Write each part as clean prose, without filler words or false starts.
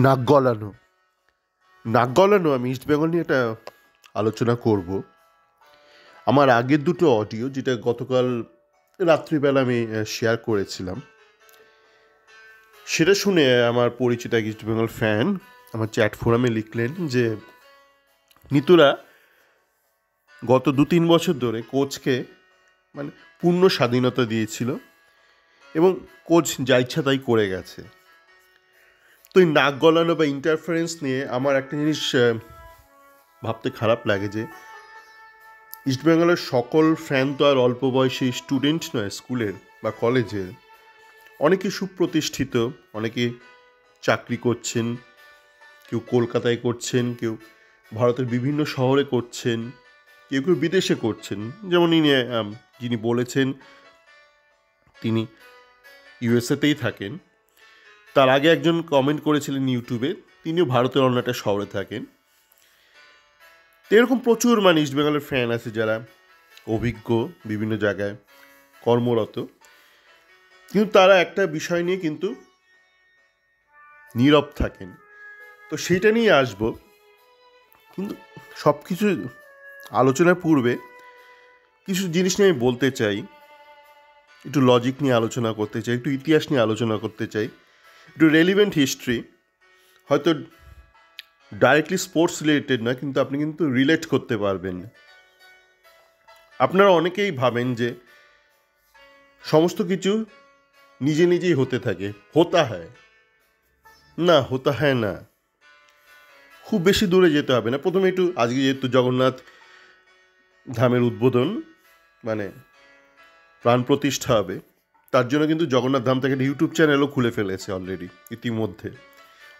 নাক গলানো। নাক গলানো আমি ইস্ট বেঙ্গল নিয়ে একটা আলোচনা করব। আমার আগের দুটো অডিও যেটা গতকাল রাত্রিবেলা আমি শেয়ার করেছিলাম, সেটা শুনে আমার পরিচিত এক ইস্ট বেঙ্গল ফ্যান আমার চ্যাট ফোরামে লিখলেন যে নিতুরা গত 2-3 বছর ধরে কোচকে মানে পূর্ণ স্বাধীনতা দিয়েছিল এবং কোচ যা ইচ্ছা তাই করে গেছে। তো এই নাক গলানো বা ইন্টারফারেন্স নিয়ে আমার একটা জিনিস ভাবতে খারাপ লাগে যে ইস্টবেঙ্গলের সকল ফ্যান তো আর অল্প বয়সী স্টুডেন্ট নয় স্কুলের বা কলেজের। অনেকে সুপ্রতিষ্ঠিত, অনেকে চাকরি করছেন, কেউ কলকাতায় করছেন, কেউ ভারতের বিভিন্ন শহরে করছেন, কেউ কেউ বিদেশে করছেন। যেমন যিনি বলেছেন তিনি ইউএসএতেই থাকেন। তার আগে একজন কমেন্ট করেছিলেন ইউটিউবে, তিনিও ভারতের অন্য একটা শহরে থাকেন। তো এরকম প্রচুর ইস্টবেঙ্গলের ফ্যান আছে যারা অভিজ্ঞ, বিভিন্ন জায়গায় কর্মরত, কিন্তু তারা একটা বিষয় নিয়ে কিন্তু নীরব থাকেন। তো সেটা নিয়ে আসব, কিন্তু সব কিছু আলোচনার পূর্বে কিছু জিনিস নিয়ে আমি বলতে চাই। একটু লজিক নিয়ে আলোচনা করতে চাই, একটু ইতিহাস নিয়ে আলোচনা করতে চাই, একটু রেলিভেন্ট হিস্ট্রি। হয়তো ডাইরেক্টলি স্পোর্টস রিলেটেড নয়, কিন্তু আপনি কিন্তু রিলেট করতে পারবেন। আপনারা অনেকেই ভাবেন যে সমস্ত কিছু নিজে নিজেই হতে থাকে, হতা হয় না, হতা হয় না। খুব বেশি দূরে যেতে হবে না। প্রথমে একটু, আজকে যেহেতু জগন্নাথ ধামের উদ্বোধন, মানে প্রাণ প্রতিষ্ঠা হবে, তার জন্য কিন্তু জগন্নাথ ধাম থেকে ইউটিউব চ্যানেলও খুলে ফেলেছে অলরেডি, ইতিমধ্যে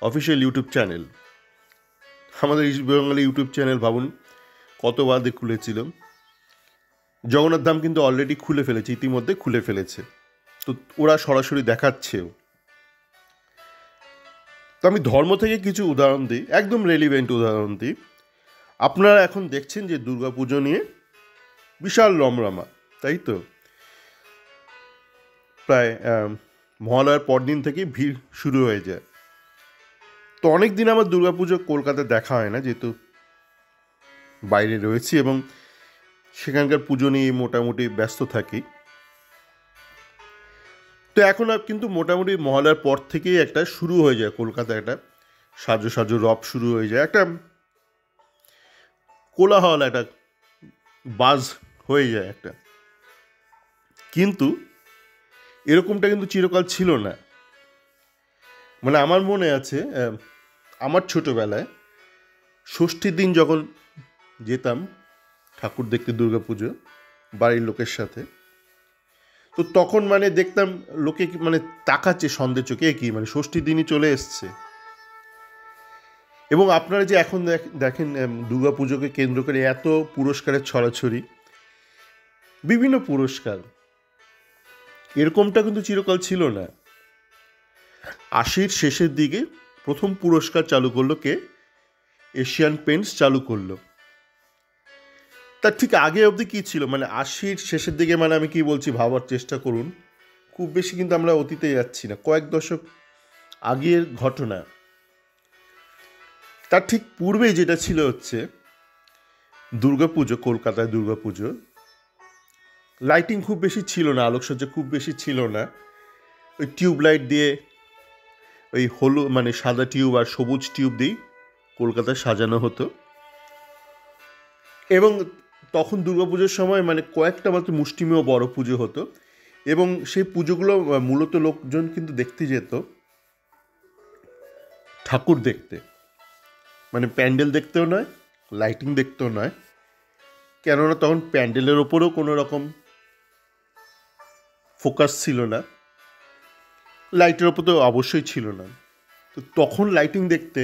অফিসিয়াল ইউটিউব চ্যানেল। আমাদের ইস্ট বেঙ্গলের ইউটিউব চ্যানেল ভাবুন কত বাদে খুলেছিল। জগন্নাথ ধাম কিন্তু অলরেডি খুলে ফেলেছে, ইতিমধ্যে খুলে ফেলেছে। তো ওরা সরাসরি দেখাচ্ছেও। তো আমি ধর্ম থেকে কিছু উদাহরণ দিই, একদম রেলিভেন্ট উদাহরণ দিই। আপনারা এখন দেখছেন যে দুর্গাপুজো নিয়ে বিশাল রমরমা, তাই তো? প্রায় মহালয়ার পরদিন থেকেই ভিড় শুরু হয়ে যায়। তো অনেক দিন আমার দুর্গাপুজো কলকাতায় দেখা হয় না, যেহেতু বাইরে রয়েছি এবং সেখানকার পুজো নিয়ে মোটামুটি ব্যস্ত থাকি। তো এখন কিন্তু মোটামুটি মহালয়ার পর থেকেই একটা শুরু হয়ে যায় কলকাতায়, একটা সাজো সাজো রব শুরু হয়ে যায়, একটা কোলাহল, একটা বাজ হয়ে যায় একটা। কিন্তু এরকমটা কিন্তু চিরকাল ছিল না। আমার মনে আছে আমার ছোটোবেলায় ষষ্ঠীর দিন যখন যেতাম ঠাকুর দেখতে দুর্গাপুজো বাড়ির লোকের সাথে, তো তখন দেখতাম লোকে তাকাচ্ছে সন্দেহ চোখে, কি ষষ্ঠীর দিনই চলে এসছে। এবং আপনারা যে এখন দেখেন দুর্গাপুজোকে কেন্দ্র করে এত পুরস্কারের ছড়াছড়ি, বিভিন্ন পুরস্কার, এরকমটা কিন্তু চিরকাল ছিল না। 80-র শেষের দিকে প্রথম পুরস্কার চালু করলো কে? এশিয়ান পেন্টস চালু করলো। তার ঠিক আগে অবধি কী ছিল, 80-র শেষের দিকে, আমি কি বলছি ভাবার চেষ্টা করুন। খুব বেশি কিন্তু আমরা অতীতে যাচ্ছি না, কয়েক দশক আগের ঘটনা। তার ঠিক পূর্বেই যেটা ছিল হচ্ছে দুর্গাপুজো, কলকাতায় দুর্গাপুজো লাইটিং খুব বেশি ছিল না, আলোকসজ্জা খুব বেশি ছিল না। ওই টিউবলাইট দিয়ে, ওই সাদা টিউব আর সবুজ টিউব দিয়েই কলকাতায় সাজানো হতো। এবং তখন দুর্গাপুজোর সময় কয়েকটা মাত্র মুষ্টিমেয় বড় পুজো হতো, এবং সেই পুজোগুলো মূলত লোকজন কিন্তু দেখতে যেত ঠাকুর দেখতে, প্যান্ডেল দেখতেও নয়, লাইটিং দেখতেও নয়। কেননা তখন প্যান্ডেলের ওপরেও কোনো রকম ফোকাস ছিল না, লাইটের ওপর তো অবশ্যই ছিল না। তো তখন লাইটিং দেখতে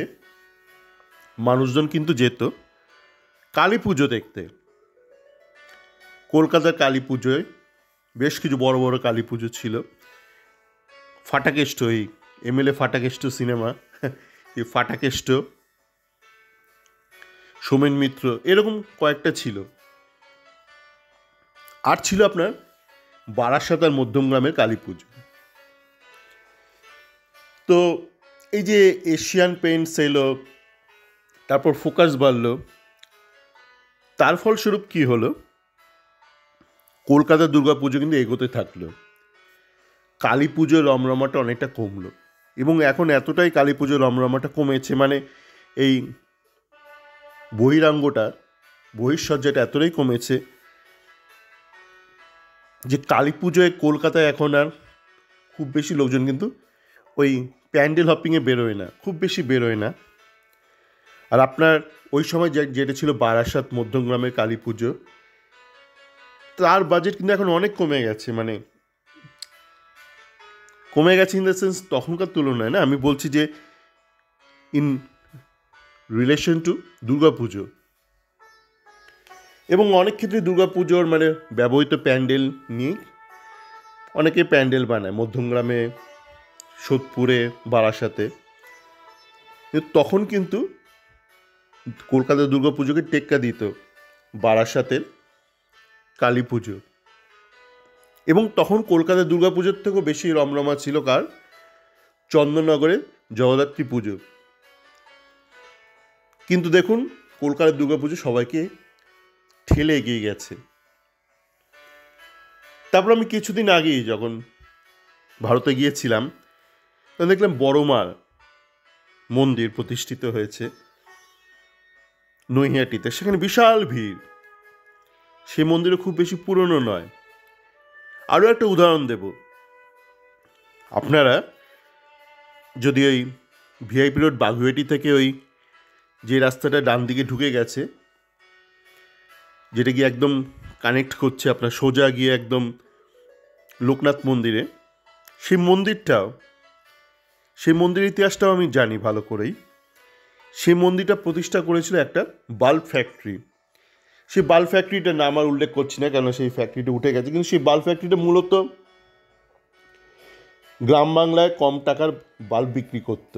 মানুষজন কিন্তু যেত কালী পুজো দেখতে। কলকাতার কালী পুজোয় বেশ কিছু বড় বড় কালী পুজো ছিল। ফাটাকেষ্ট, এই এমএলএ ফাটাকেষ্ট সিনেমা, এই ফাটাকেষ্ট, সোমেন মিত্র, এরকম কয়েকটা ছিল। আর ছিল আপনার বারাসাত আর মধ্যমগ্রামের কালী পুজো। তো এই যে এশিয়ান পেইন্টস এলো, তারপর ফোকাস বাড়লো, তার ফলস্বরূপ কী হলো, কলকাতার দুর্গাপুজো কিন্তু এগোতে থাকলো, কালী পুজোর রমরমাটা অনেকটা কমলো, এবং এখন এতটাই কালী পুজোর রমরমাটা কমেছে, মানে এই বহিরাঙ্গটা, বহিঃসজ্জাটা এতটাই কমেছে যে কালী পুজোয় কলকাতায় এখন আর খুব বেশি লোকজন কিন্তু ওই প্যান্ডেল হপিংয়ে বেরোয় না, খুব বেশি বেরোয় না। আর আপনার ওই সময় যেটা ছিল বারাসাত মধ্যমগ্রামের কালী পুজো, তার বাজেট কিন্তু এখন অনেক কমে গেছে, মানে কমে গেছে ইন দ্য সেন্স তখনকার তুলনায় না, আমি বলছি যে ইন রিলেশন টু দুর্গাপুজো। এবং অনেক ক্ষেত্রে দুর্গাপুজোর মানে ব্যবহৃত প্যান্ডেল নিয়ে অনেকে প্যান্ডেল বানায়, মধ্যমগ্রামে, সোদপুরে, বারাসাতে। তখন কিন্তু কলকাতার দুর্গাপুজোকে টেক্কা দিত বারাসাতের কালী পুজো, এবং তখন কলকাতার দুর্গাপুজোর থেকেও বেশি রমরমা ছিল কার, চন্দননগরের জগদ্ধাত্রী পুজো। কিন্তু দেখুন কলকাতার দুর্গাপুজো সবাইকে ঠেলে এগিয়ে গেছে। তারপর আমি কিছুদিন আগেই যখন ভারতে গিয়েছিলাম, তখন দেখলাম বড়মার মন্দির প্রতিষ্ঠিত হয়েছে নৈহাটিতে, সেখানে বিশাল ভিড়। সে মন্দিরও খুব বেশি পুরনো নয়। আরও একটা উদাহরণ দেব, আপনারা যদি ওই ভিআইপি রোড বাগুইআটি থেকে ওই যে রাস্তাটা ডান দিকে ঢুকে গেছে, যেটা গিয়ে একদম কানেক্ট করছে আপনার সোজা গিয়ে একদম লোকনাথ মন্দিরে, সেই মন্দিরের ইতিহাসটাও আমি জানি ভালো করেই। সেই মন্দিরটা প্রতিষ্ঠা করেছিল একটা বাল্ব ফ্যাক্টরি। সেই বাল্ব ফ্যাক্টরিটার নাম আর উল্লেখ করছি না, কেন সেই ফ্যাক্টরিটা উঠে গেছে, কিন্তু সেই বাল্ব ফ্যাক্টরিটা মূলত গ্রাম বাংলায় কম টাকার বাল্ব বিক্রি করত,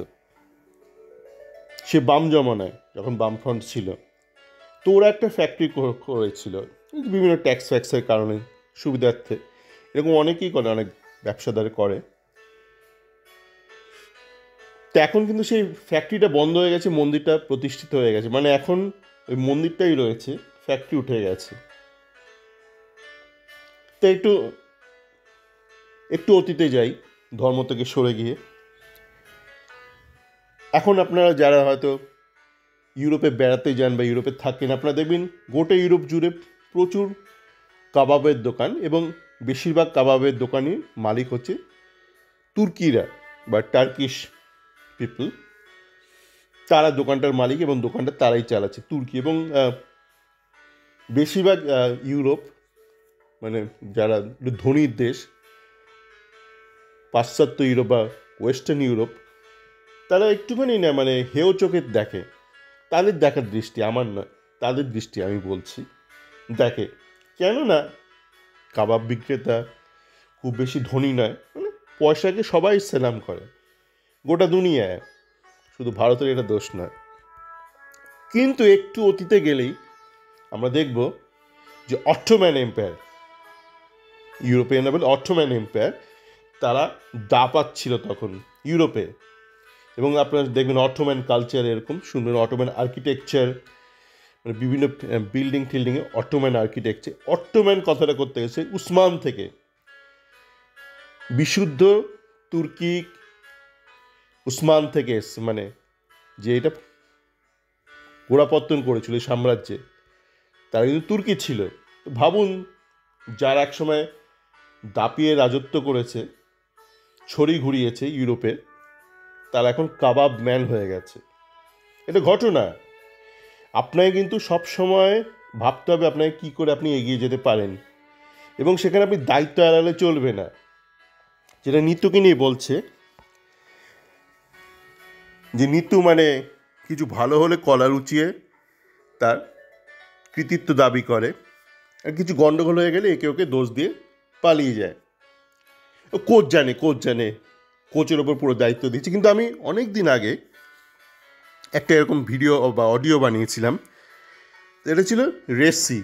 সে বাম জমানায় যখন বামফ্রন্ট ছিল। তো ওরা একটা ফ্যাক্টরি করেছিল বিভিন্ন ট্যাক্স ফ্যাক্সের কারণে, সুবিধার্থে। এরকম অনেকেই করে, অনেক ব্যবসাদার করে। তো এখন কিন্তু সেই ফ্যাক্টরিটা বন্ধ হয়ে গেছে, মন্দিরটা প্রতিষ্ঠিত হয়ে গেছে, মানে এখন ওই মন্দিরটাই রয়েছে, ফ্যাক্টরি উঠে গেছে। তো একটু অতীতে যাই, ধর্ম থেকে সরে গিয়ে। এখন আপনারা যারা হয়তো ইউরোপে বেড়াতে যান বা ইউরোপে থাকেন, আপনারা দেখবেন গোটা ইউরোপ জুড়ে প্রচুর কাবাবের দোকান, এবং বেশিরভাগ কাবাবের দোকানের মালিক হচ্ছে তুর্কিরা বা টার্কিশ পিপল। তারা দোকানটার মালিক এবং দোকানটা তারাই চালাচ্ছে, তুর্কি। এবং বেশিরভাগ ইউরোপ, মানে যারা ধনীর দেশ, পাশ্চাত্য ইউরোপ বা ওয়েস্টার্ন ইউরোপ, তারা একটুখানি না মানে হেয় চোখে দেখে। তাদের দেখার দৃষ্টি, আমার নয়, তাদের দৃষ্টি আমি বলছি, দেখে। কেননা কাবাব বিক্রেতা খুব বেশি ধনী নয়, মানে পয়সাকে সবাই সেলাম করে গোটা দুনিয়ায়, শুধু ভারতের এটা দোষ নয়। কিন্তু একটু অতীতে গেলেই আমরা দেখব যে অটোম্যান এম্পায়ার, ইউরোপিয়ানরা বলে অটোম্যান এম্পায়ার, তারা দাপাত ছিল তখন ইউরোপে। এবং আপনারা দেখবেন অটোম্যান কালচার এরকম সুন্দর, অটোম্যান আর্কিটেকচার, মানে বিভিন্ন বিল্ডিং টিল্ডিংয়ে অটোম্যান আর্কিটেকচার। অটোম্যান কথাটা করতে গেছে উসমান থেকে, বিশুদ্ধ তুর্কি উসমান থেকে এসছে, মানে যে এটা গোড়াপত্তন করেছিল এই সাম্রাজ্যে, তারা কিন্তু তুর্কি ছিল। ভাবুন, যার এক সময় দাপিয়ে রাজত্ব করেছে, ছড়ি ঘুরিয়েছে ইউরোপে, তারা এখন কাবাব ম্যান হয়ে গেছে। এটা ঘটনা। আপনাকে কিন্তু সব সময় ভাবতে হবে আপনাকে কী করে আপনি এগিয়ে যেতে পারেন, এবং সেখানে আপনি দায়িত্ব এড়ালে চলবে না। যেটা নিত্যকে নিয়ে বলছে যে নিত্য মানে কিছু ভালো হলে কলার উঁচিয়ে তার কৃতিত্ব দাবি করে, আর কিছু গণ্ডগোল হয়ে গেলে একে ওকে দোষ দিয়ে পালিয়ে যায়। কোচ জানে কোচের ওপর পুরো দায়িত্ব দিচ্ছে। কিন্তু আমি অনেক দিন আগে একটা এরকম ভিডিও বা অডিও বানিয়েছিলাম, এটা ছিল RACI,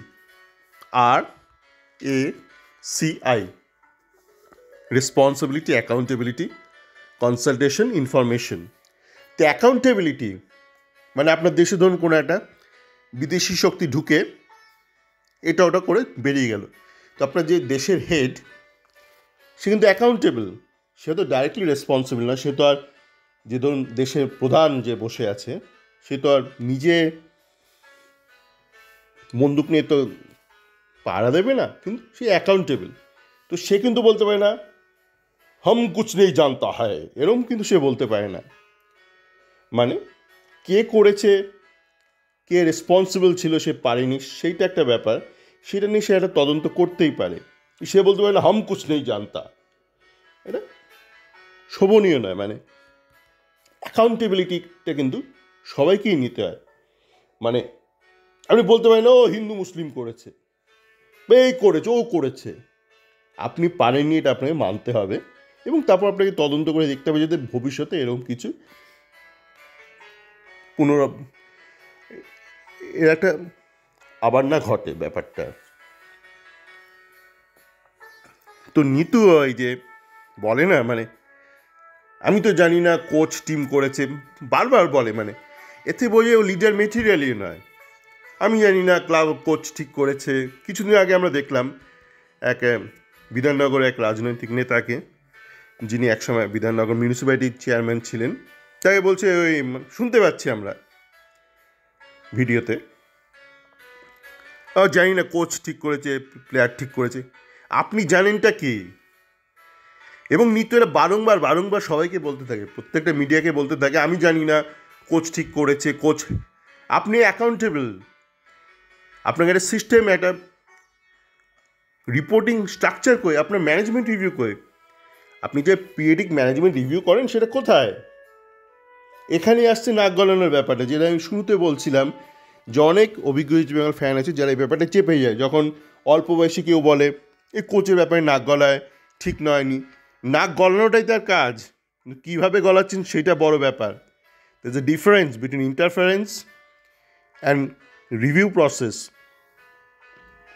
RACI, responsibility, accountability, consultation, information. তো অ্যাকাউন্টেবিলিটি মানে আপনার দেশে ধরুন কোনো একটা বিদেশি শক্তি ঢুকে এটা ওটা করে বেরিয়ে গেল, তো আপনার যে দেশের হেড সে কিন্তু অ্যাকাউন্টেবল, সে তো ডাইরেক্টলি রেসপন্সিবল না, সে তো আর যে ধরুন দেশের প্রধান যে বসে আছে সে তো আর নিজে বন্দুক নিয়ে তো পাহারা দেবে না, কিন্তু সে অ্যাকাউন্টেবল। তো সে কিন্তু বলতে পারে না হাম কুছ নেই জানতা হয়, এরম কিন্তু সে বলতে পারে না। মানে কে করেছে, কে রেসপন্সিবল ছিল, সে পারেনি, সেইটা একটা ব্যাপার, সেটা নিয়ে সে একটা তদন্ত করতেই পারে। সে বলতে পারে না হাম কুছ নেই জানতা, এটা শোভনীয় নয়। মানে অ্যাকাউন্টেবিলিটিটা কিন্তু সবাইকেই নিতে হয়। মানে আপনি বলতে পারেন ও হিন্দু মুসলিম করেছে, এই করেছে ও করেছে, আপনি পারেননি এটা আপনাকে মানতে হবে, এবং তারপর আপনাকে তদন্ত করে দেখতে হবে যাতে ভবিষ্যতে এরকম কিছু এর একটা আবার না ঘটে ব্যাপারটা। তো নিতু ওই যে বলে না, মানে আমি তো জানি না কোচ টিম করেছে, বারবার বলে, মানে এতে বোঝে ও লিডার মেটেরিয়ালই নয়। আমি জানি না ক্লাব কোচ ঠিক করেছে। কিছুদিন আগে আমরা দেখলাম এক বিধাননগরের এক রাজনৈতিক নেতাকে, যিনি একসময় বিধাননগর মিউনিসিপ্যালিটির চেয়ারম্যান ছিলেন, তাকে বলছে ওই শুনতে পাচ্ছি আমরা ভিডিওতে, জানি না কোচ ঠিক করেছে, প্লেয়ার ঠিক করেছে। আপনি জানেনটা কি? এবং নিত্য এরা বারংবার বারংবার সবাইকে বলতে থাকে, প্রত্যেকটা মিডিয়াকে বলতে থাকে আমি জানি না কোচ ঠিক করেছে, কোচ। আপনি অ্যাকাউন্টেবল, আপনাকে একটা সিস্টেম, একটা রিপোর্টিং স্ট্রাকচার করে, আপনার ম্যানেজমেন্ট রিভিউ করে, আপনি যে পিরিয়ডিক ম্যানেজমেন্ট রিভিউ করেন সেটা কোথায়? এখানেই আসছে নাক গলানোর ব্যাপারটা, যেটা আমি শুরুতে বলছিলাম যে অনেক অভিজ্ঞ ইস্ট বেঙ্গল ফ্যান আছে যারা এই ব্যাপারটা চেপে যায়। যখন অল্প বয়সী কেউ বলে এই কোচের ব্যাপারে নাক গলায়, ঠিক নয়নি, নাক গলানোটাই তার কাজ, কীভাবে গলাচ্ছেন সেটা বড় ব্যাপার। There's a difference between interference and review process.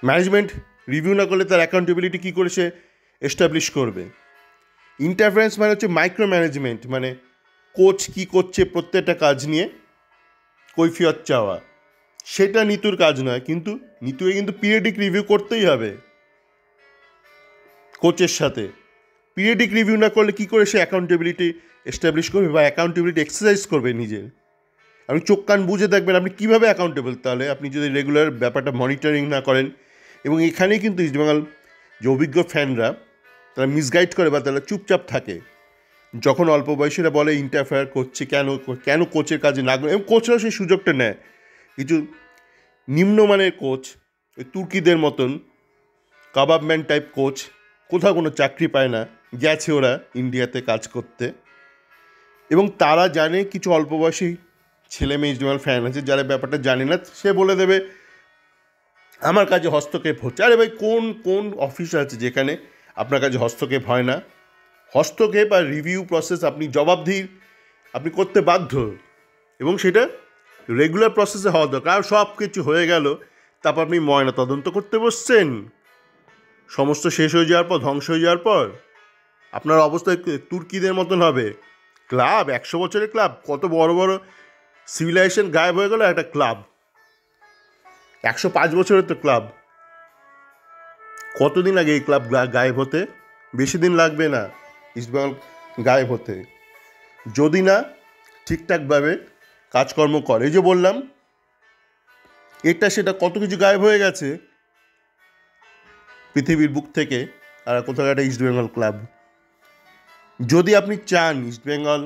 Management review না করলে তার অ্যাকাউন্টেবিলিটি কী করে সে এস্টাবলিশ করবে? ইন্টারফারেন্স মানে হচ্ছে মাইক্রো ম্যানেজমেন্ট, মানে কোচ কী করছে প্রত্যেকটা কাজ নিয়ে কৈফিয়ত চাওয়া, সেটা নিতুর কাজ নয়। কিন্তু নিতুকে কিন্তু পিরিয়ডিক রিভিউ করতেই হবে কোচের সাথে। পিরিয়ডিক রিভিউ না করলে কী করে সে অ্যাকাউন্টেবিলিটি এস্টাবলিশ করবে বা অ্যাকাউন্টেবিলিটি এক্সারসাইজ করবে নিজের? আপনি চোখ কান বুঝে দেখবেন আপনি কীভাবে অ্যাকাউন্টেবল তাহলে, আপনি যদি রেগুলার ব্যাপারটা মনিটরিং না করেন। এবং এখানেই কিন্তু ইস্টবেঙ্গল যে অভিজ্ঞ ফ্যানরা তারা মিসগাইড করে বা তারা চুপচাপ থাকে যখন অল্প বয়সীরা বলে ইন্টারফেয়ার করছে, কেন কোচের কাজে না করে, এবং কোচরাও সেই সুযোগটা নেয়। কিছু নিম্নমানের কোচ, ওই তুর্কিদের মতন কাবাবম্যান টাইপ কোচ, কোথাও কোনো চাকরি পায় না, গেছে ওরা ইন্ডিয়াতে কাজ করতে, এবং তারা জানে কিছু অল্প বয়সী ছেলে মেয়ে ইস্টবেঙ্গল ফ্যান আছে যারা ব্যাপারটা জানে না, সে বলে দেবে আমার কাজে হস্তক্ষেপ হচ্ছে। আরে ভাই, কোন কোন অফিস আছে যেখানে আপনার কাছে হস্তক্ষেপ হয় না? হস্তক্ষেপ আর রিভিউ প্রসেস আপনি জবাবদিহি আপনি করতে বাধ্য, এবং সেটা রেগুলার প্রসেসে হওয়া দরকার। আর সব কিছু হয়ে গেল, তারপর আপনি ময়না তদন্ত করতে বসছেন, সমস্ত শেষ হয়ে যাওয়ার পর, ধ্বংস হয়ে যাওয়ার পর আপনার অবস্থা তুর্কিদের মতন হবে। ক্লাব 100 বছরের ক্লাব, কত বড় বড় সিভিলাইজেশন গায়েব হয়ে গেল, একটা ক্লাব 105 বছরের তো ক্লাব। কতদিন লাগে এই ক্লাব গায়েব হতে? বেশি দিন লাগবে না ইস্টবেঙ্গল গায়েব হতে, যদি না ঠিকঠাকভাবে কাজকর্ম করে। এই যে বললাম এটা সেটা কত কিছু গায়েব হয়ে গেছে পৃথিবীর বুক থেকে, আর কোথাও একটা ইস্টবেঙ্গল ক্লাব। যদি আপনি চান ইস্টবেঙ্গল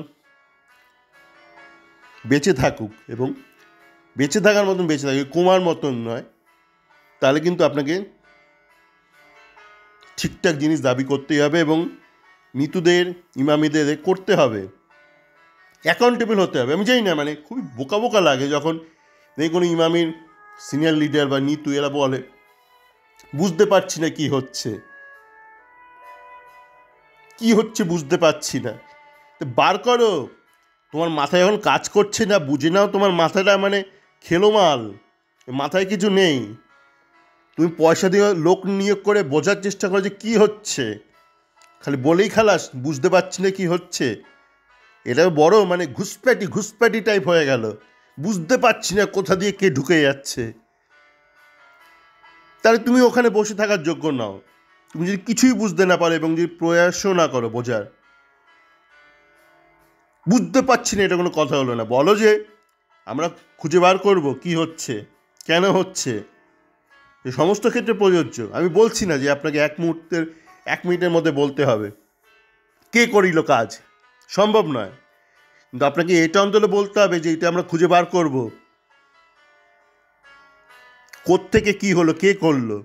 বেঁচে থাকুক এবং বেঁচে থাকার মতন বেঁচে থাকুক, কুমার মতন নয়, তাহলে কিন্তু আপনাকে ঠিকঠাক জিনিস দাবি করতেই হবে, এবং নিতুদের ইমামিদের করতে হবে, অ্যাকাউন্টেবল হতে হবে। আমি জানি না, মানে খুবই বোকা বোকা লাগে যখন দেখি কোনো ইমামির সিনিয়র লিডার বা নিতু এরা বলে বুঝতে পারছি না কি হচ্ছে, কি হচ্ছে বুঝতে পারছি না। তো বার করো, তোমার মাথায় এখন কাজ করছে না, বুঝে নাও তোমার মাথাটা মানে খেলো মাল, মাথায় কিছু নেই। তুমি পয়সা দিয়ে লোক নিয়োগ করে বোঝার চেষ্টা করো যে কী হচ্ছে, খালি বলেই খালাস বুঝতে পারছি না কী হচ্ছে। এটা বড় মানে ঘুষপ্যাটি টাইপ হয়ে গেল। বুঝতে পারছি না কোথা দিয়ে কে ঢুকে যাচ্ছে। তাহলে তুমি ওখানে বসে থাকার যোগ্য নাও। তুমি যদি কিছুই বুঝতে না পারো এবং যদি প্রয়াসও না করো বোঝার, বুঝতে পারছি না, এটা কোনো কথা হলো না। বলো যে আমরা খুঁজে বার করব কি হচ্ছে, কেন হচ্ছে। সমস্ত ক্ষেত্রে প্রযোজ্য। আমি বলছি না যে আপনাকে 1 মিনিটের মধ্যে বলতে হবে কে করিল কাজ, সম্ভব নয়। কিন্তু আপনাকে এটা অন্তত বলতে হবে যে এটা আমরা খুঁজে বার করব, কোত্থেকে কি হলো, কে করলো।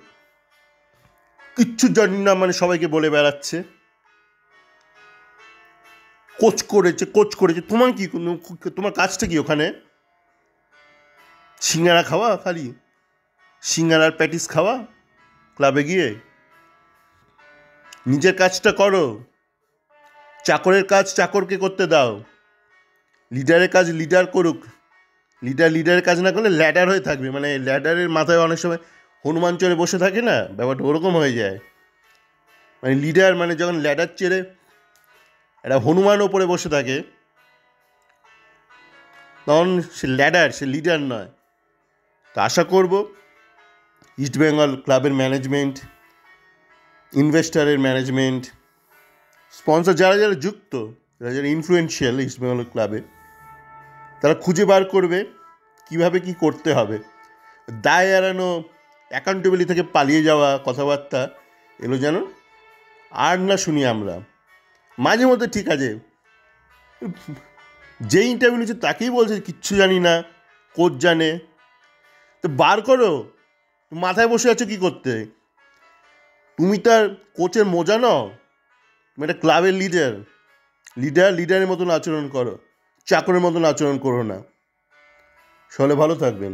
কিচ্ছু জানি না মানে সবাইকে বলে বেড়াচ্ছে কোচ করেছে। তোমার কি, তোমার কাজটা কি ওখানে? সিঙ্গারা খাওয়া, খালি সিঙ্গারার প্যাটিস খাওয়া ক্লাবে গিয়ে? নিজের কাজটা করো। চাকরের কাজ চাকরকে করতে দাও, লিডারের কাজ লিডার করুক। লিডারের কাজ না করলে ল্যাডার হয়ে থাকবে, মানে ল্যাডারের মাথায় অনেক সময় হনুমান চড়ে বসে থাকে না, ব্যাপারটা ওরকম হয়ে যায়। মানে লিডার মানে যখন ল্যাডার চেড়ে একটা হনুমান ওপরে বসে থাকে তখন সে ল্যাডার, সে লিডার নয়। তো আশা করব ইস্টবেঙ্গল ক্লাবের ম্যানেজমেন্ট, ইনভেস্টারের ম্যানেজমেন্ট, স্পন্সর যারা যারা যুক্ত, যারা ইনফ্লুয়েন্সিয়াল ইস্টবেঙ্গল ক্লাবে, তারা খুঁজে বার করবে কিভাবে কি করতে হবে। দায় এড়ানো, অ্যাকাউন্টেবিলিটি থেকে পালিয়ে যাওয়া কথাবার্তা এগুলো যেন আর না শুনি আমরা। মাঝে মধ্যে ঠিক আছে, যে ইন্টারভিউ নিচ্ছে তাকেই বলছে কিচ্ছু জানি না, কোচ জানে। তো বার করো, মাথায় বসে আছো কী করতে? তুমি তার কোচের মোজা নও, তুমি একটা ক্লাবের লিডারের মতন আচরণ করো, চাকরের মতন আচরণ করো না। সকলে ভালো থাকবেন।